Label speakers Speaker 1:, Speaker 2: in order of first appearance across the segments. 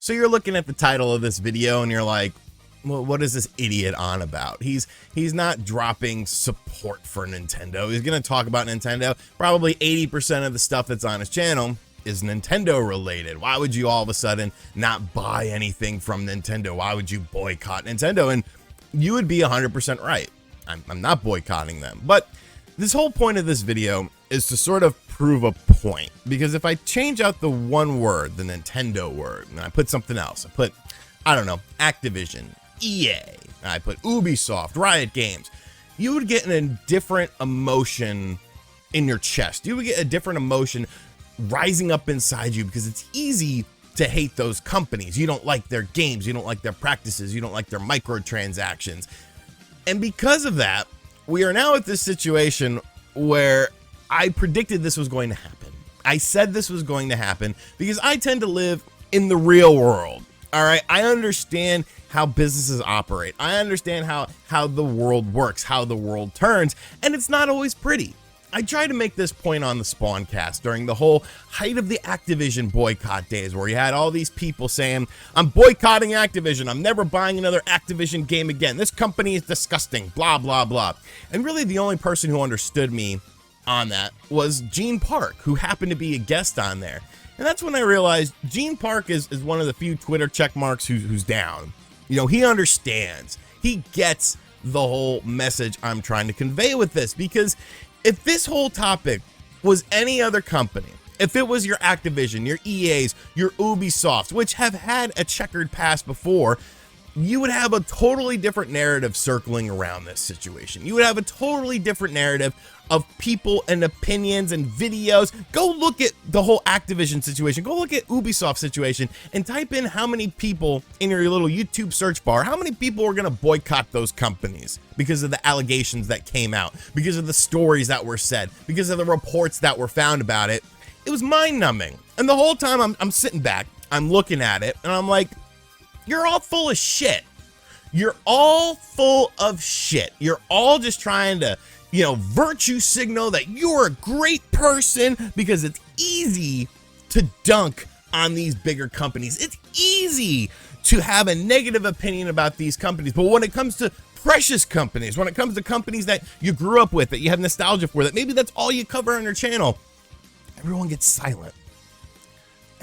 Speaker 1: So you're looking at the title of this video and you're like, well, what is this idiot on about? He's not dropping support for Nintendo. He's going to talk about Nintendo. Probably 80% of the stuff that's on his channel is Nintendo related. Why would you all of a sudden not buy anything from Nintendo? Why would you boycott Nintendo? And you would be 100% right. I'm not boycotting them. But this whole point of this video is to sort of prove a point. Because if I change out the one word, the Nintendo word, and I put something else, I put, I don't know, Activision, EA, I put Ubisoft, Riot Games, you would get a different emotion in your chest. You would get a different emotion rising up inside you because it's easy to hate those companies. You don't like their games, you don't like their practices, you don't like their microtransactions. And because of that, we are now at this situation where I predicted this was going to happen. I said this was going to happen because I tend to live in the real world. All right, I understand how businesses operate. I understand how the world works, how the world turns, and it's not always pretty. I tried to make this point on the Spawncast during the whole height of the Activision boycott days, where you had all these people saying, I'm boycotting Activision. I'm never buying another Activision game again. This company is disgusting, blah, blah, blah. And really the only person who understood me on that was Gene Park, who happened to be a guest on there. And that's when I realized Gene Park is one of the few Twitter check marks who's down. You know, he understands. He gets the whole message I'm trying to convey with this, because if this whole topic was any other company, if it was your Activision, your EAs, your Ubisofts, which have had a checkered past before, you would have a totally different narrative circling around this situation. You would have a totally different narrative of people and opinions and videos. Go look at the whole Activision situation. Go look at Ubisoft situation and type in how many people in your little YouTube search bar, how many people are going to boycott those companies because of the allegations that came out, because of the stories that were said, because of the reports that were found about it. It was mind-numbing. And the whole time I'm sitting back, I'm looking at it, and I'm like, you're all full of shit. You're all full of shit. You're all just trying to, you know, virtue signal that you're a great person because it's easy to dunk on these bigger companies. It's easy to have a negative opinion about these companies. But when it comes to precious companies, when it comes to companies that you grew up with, that you have nostalgia for, that maybe that's all you cover on your channel, everyone gets silent.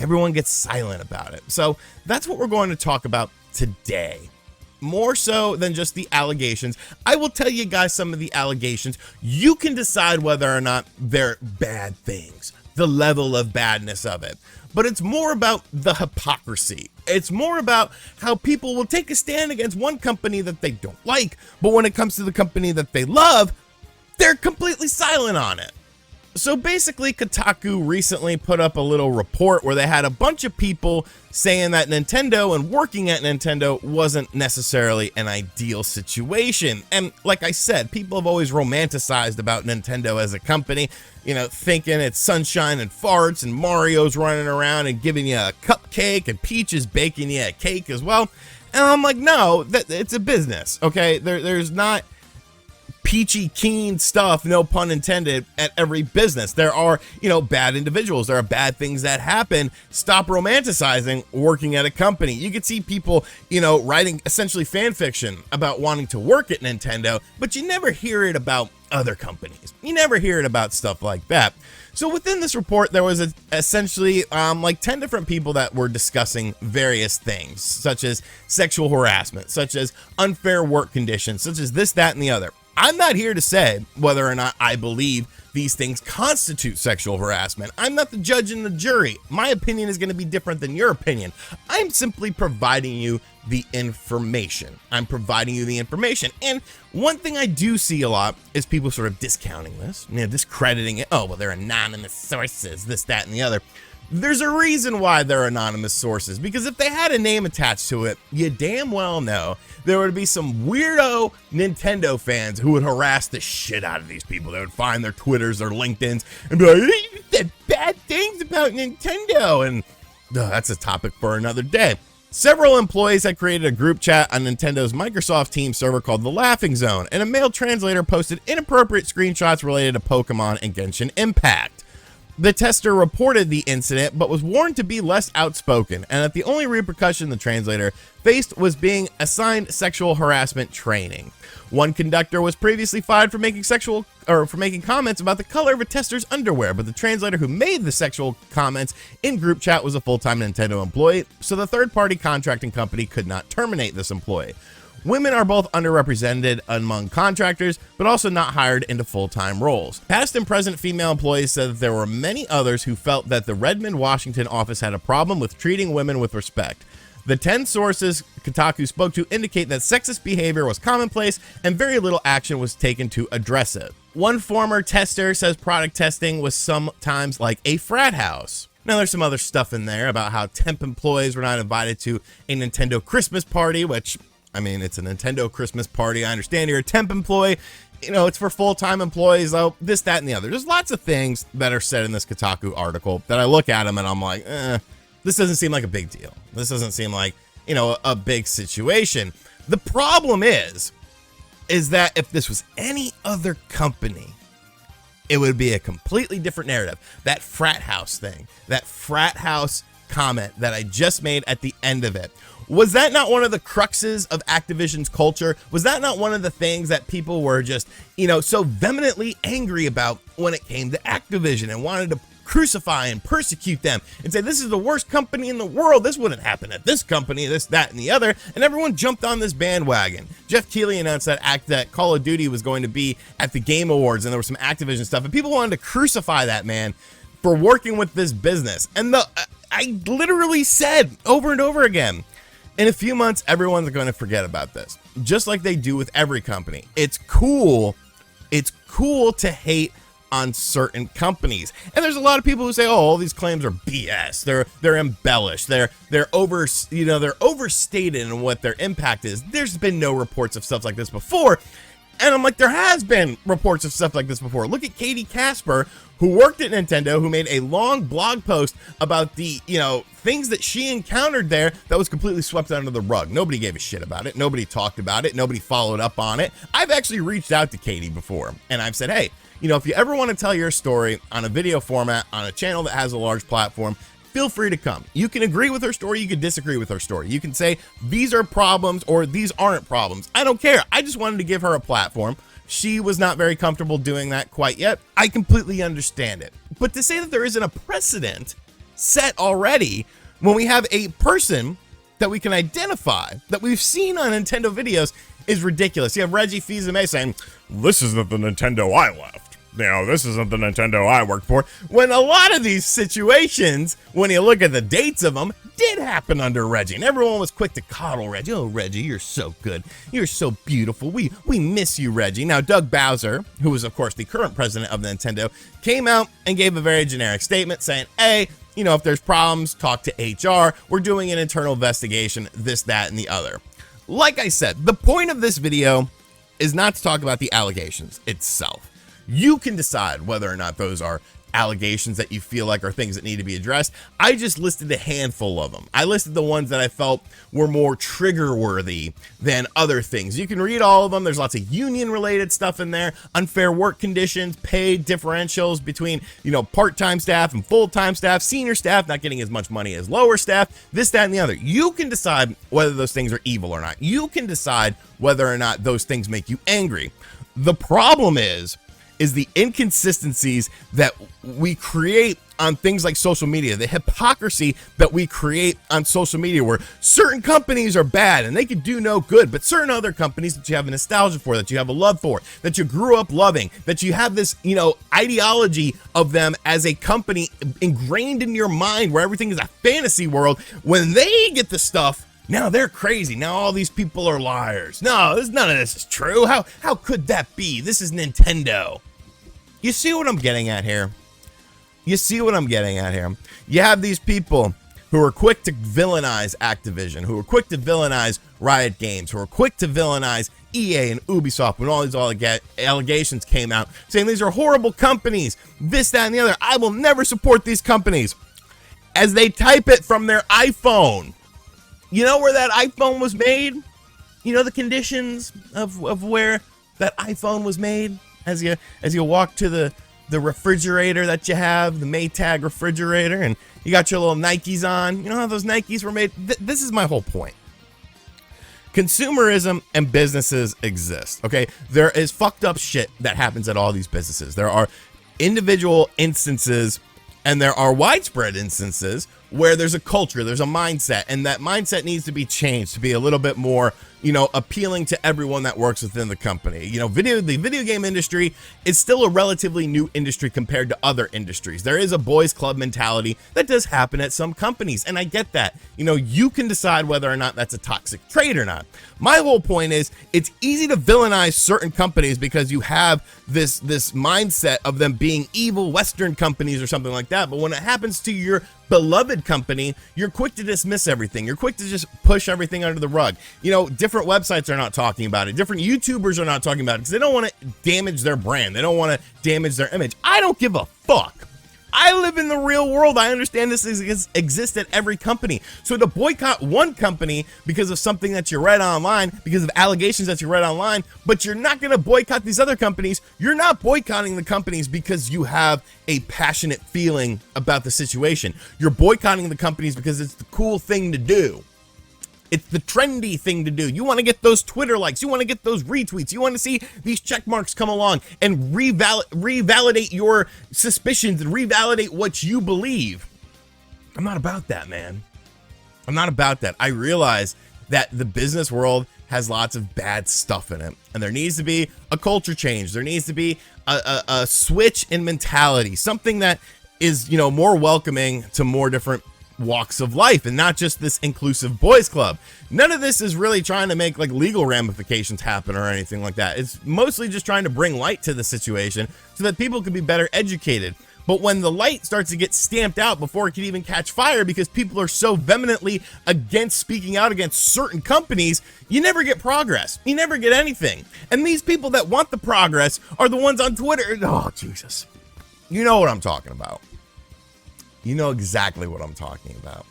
Speaker 1: Everyone gets silent about it. So that's what we're going to talk about today. More so than just the allegations. I will tell you guys some of the allegations. You can decide whether or not they're bad things, the level of badness of it. But it's more about the hypocrisy. It's more about how people will take a stand against one company that they don't like, but when it comes to the company that they love, they're completely silent on it. So basically, Kotaku recently put up a little report where they had a bunch of people saying that Nintendo and working at Nintendo wasn't necessarily an ideal situation. And like I said, people have always romanticized about Nintendo as a company, you know, thinking it's sunshine and farts and Mario's running around and giving you a cupcake and Peach is baking you a cake as well. And I'm like, no, it's a business, okay? There's not peachy keen stuff, no pun intended, at every business. There are, you know, bad individuals. There are bad things that happen. Stop romanticizing working at a company. You could see people, you know, writing essentially fan fiction about wanting to work at Nintendo, but you never hear it about other companies. You never hear it about stuff like that. So within this report, there was essentially like 10 different people that were discussing various things, such as sexual harassment, such as unfair work conditions, such as this, that, and the other. I'm not here to say whether or not I believe these things constitute sexual harassment. I'm not the judge and the jury. My opinion is going to be different than your opinion. I'm simply providing you the information. I'm providing you the information. And one thing I do see a lot is people sort of discounting this, you know, discrediting it. Oh, well, they're anonymous sources, this, that, and the other. There's a reason why they're anonymous sources, because if they had a name attached to it, you damn well know there would be some weirdo Nintendo fans who would harass the shit out of these people. They would find their Twitters, their LinkedIns, and be like, hey, you said bad things about Nintendo. And that's a topic for another day. Several employees had created a group chat on Nintendo's Microsoft Teams server called the Laughing Zone, and a male translator posted inappropriate screenshots related to Pokemon and Genshin Impact. The tester reported the incident, but was warned to be less outspoken, and that the only repercussion the translator faced was being assigned sexual harassment training. One conductor was previously fired for making comments about the color of a tester's underwear, but the translator who made the sexual comments in group chat was a full-time Nintendo employee, so the third-party contracting company could not terminate this employee. Women are both underrepresented among contractors, but also not hired into full-time roles. Past and present female employees said that there were many others who felt that the Redmond, Washington office had a problem with treating women with respect. The 10 sources Kotaku spoke to indicate that sexist behavior was commonplace and very little action was taken to address it. One former tester says product testing was sometimes like a frat house. Now, there's some other stuff in there about how temp employees were not invited to a Nintendo Christmas party, which, I mean, it's a Nintendo Christmas party. I understand you're a temp employee. You know, it's for full-time employees, though, this, that, and the other. There's lots of things that are said in this Kotaku article that I look at them and I'm like, this doesn't seem like a big deal. This doesn't seem like, you know, a big situation. The problem is that if this was any other company, it would be a completely different narrative. That frat house thing, that frat house comment that I just made at the end of it, was that not one of the cruxes of Activision's culture? Was that not one of the things that people were just, you know, so vehemently angry about when it came to Activision and wanted to crucify and persecute them and say, this is the worst company in the world, this wouldn't happen at this company, this, that, and the other, and everyone jumped on this bandwagon. Jeff Keighley announced that Call of Duty was going to be at the Game Awards, and there was some Activision stuff, and people wanted to crucify that man for working with this business. And I literally said over and over again, in a few months, everyone's going to forget about this, just like they do with every company. It's cool to hate on certain companies, and there's a lot of people who say, oh, all these claims are BS, they're embellished, they're overstated in what their impact is. There's been no reports of stuff like this before, and I'm like, there has been reports of stuff like this before. Look at Katie Casper, who worked at Nintendo, who made a long blog post about the, you know, things that she encountered there that was completely swept under the rug. Nobody gave a shit about it. Nobody talked about it. Nobody followed up on it. I've actually reached out to Katie before, and I've said, hey, you know, if you ever want to tell your story on a video format, on a channel that has a large platform, feel free to come. You can agree with her story, you can disagree with her story. You can say, these are problems or these aren't problems. I don't care. I just wanted to give her a platform. She was not very comfortable doing that quite yet. I completely understand it. But to say that there isn't a precedent set already when we have a person that we can identify, that we've seen on Nintendo videos, is ridiculous. You have Reggie Fils-Aimé saying, this isn't the Nintendo I left. You know, this isn't the Nintendo I worked for. When a lot of these situations, when you look at the dates of them, did happen under Reggie. And everyone was quick to coddle Reggie. Oh, Reggie, you're so good. You're so beautiful. We miss you, Reggie. Now, Doug Bowser, who is, of course, the current president of Nintendo, came out and gave a very generic statement saying, hey, you know, if there's problems, talk to HR. We're doing an internal investigation, this, that, and the other. Like I said, the point of this video is not to talk about the allegations itself. You can decide whether or not those are allegations that you feel like are things that need to be addressed. I just listed a handful of them. I listed the ones that I felt were more trigger worthy than other things. You can read all of them. There's lots of union related stuff in there, unfair work conditions, pay differentials between, you know, part-time staff and full-time staff, senior staff not getting as much money as lower staff, this, that, and the other. You can decide whether those things are evil or not. You can decide whether or not those things make you angry. The problem is the inconsistencies that we create on things like social media, the hypocrisy that we create on social media, where certain companies are bad and they could do no good, but certain other companies that you have a nostalgia for, that you have a love for, that you grew up loving, that you have this, you know, ideology of them as a company ingrained in your mind, where everything is a fantasy world, when they get the stuff, now they're crazy. Now all these people are liars. No, none of this is true. How could that be? This is Nintendo. You see what I'm getting at here? You see what I'm getting at here? You have these people who are quick to villainize Activision, who are quick to villainize Riot Games, who are quick to villainize EA and Ubisoft when all these allegations came out, saying these are horrible companies, this, that, and the other. I will never support these companies. As they type it from their iPhone. You know where that iPhone was made? You know the conditions of where that iPhone was made? As you walk to the the refrigerator that you have, the Maytag refrigerator, and you got your little Nikes on. You know how those Nikes were made? This is my whole point. Consumerism and businesses exist, okay? There is fucked up shit that happens at all these businesses. There are individual instances and there are widespread instances where there's a culture, there's a mindset, and that mindset needs to be changed to be a little bit more, you know, appealing to everyone that works within the company. You know, the video game industry is still a relatively new industry compared to other industries. There is a boys club mentality that does happen at some companies, and I get that. You know, you can decide whether or not that's a toxic trait or not. My whole point is it's easy to villainize certain companies because you have this mindset of them being evil Western companies or something like that. But when it happens to your beloved company, you're quick to dismiss everything. You're quick to just push everything under the rug. You know, different websites are not talking about it. Different YouTubers are not talking about it because they don't want to damage their brand. They don't want to damage their image. I don't give a fuck. I live in the real world. I understand this exists at every company. So to boycott one company because of something that you read online, because of allegations that you read online, but you're not going to boycott these other companies, you're not boycotting the companies because you have a passionate feeling about the situation. You're boycotting the companies because it's the cool thing to do. It's the trendy thing to do. You want to get those Twitter likes. You want to get those retweets. You want to see these check marks come along and revalidate your suspicions and revalidate what you believe. I'm not about that, man. I'm not about that. I realize that the business world has lots of bad stuff in it, and there needs to be a culture change. There needs to be a switch in mentality, something that is, you know, more welcoming to more different walks of life and not just this inclusive boys club. None of this is really trying to make like legal ramifications happen or anything like that. It's mostly just trying to bring light to the situation so that people can be better educated. But when the light starts to get stamped out before it can even catch fire because people are so vehemently against speaking out against certain companies, you never get progress. You never get anything. And these people that want the progress are the ones on Twitter. Oh, Jesus. You know what I'm talking about. You know exactly what I'm talking about.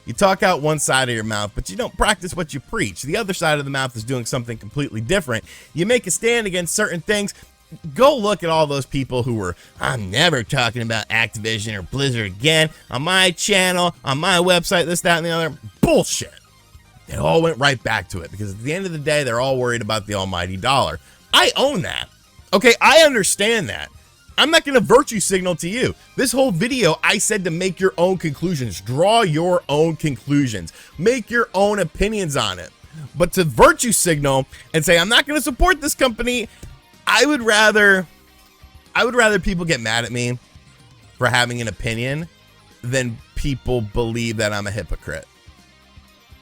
Speaker 1: You talk out one side of your mouth, but you don't practice what you preach. The other side of the mouth is doing something completely different. You make a stand against certain things. Go look at all those people who were, I'm never talking about Activision or Blizzard again on my channel, on my website, this, that, and the other. Bullshit. They all went right back to it because at the end of the day, they're all worried about the almighty dollar. I own that. Okay, I understand that. I'm not going to virtue signal to you. This whole video, I said to make your own conclusions. Draw your own conclusions. Make your own opinions on it. But to virtue signal and say, I'm not going to support this company, I would rather people get mad at me for having an opinion than people believe that I'm a hypocrite.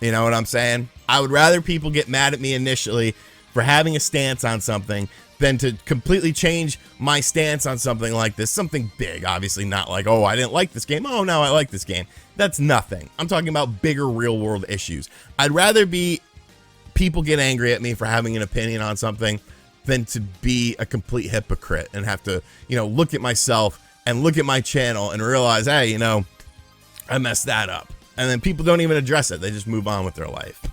Speaker 1: You know what I'm saying? I would rather people get mad at me initially for having a stance on something than to completely change my stance on something like this. Something big, obviously not like, oh, I didn't like this game. Oh, now I like this game. That's nothing. I'm talking about bigger real world issues. I'd rather be people get angry at me for having an opinion on something than to be a complete hypocrite and have to, you know, look at myself and look at my channel and realize, hey, you know, I messed that up. And then people don't even address it. They just move on with their life.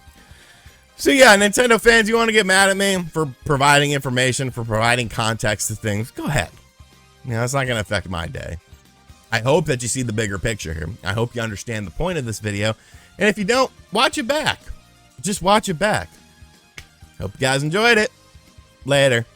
Speaker 1: So yeah, Nintendo fans, you want to get mad at me for providing information, for providing context to things, go ahead. You know, it's not going to affect my day. I hope that you see the bigger picture here. I hope you understand the point of this video. And if you don't, watch it back. Just watch it back. Hope you guys enjoyed it. Later.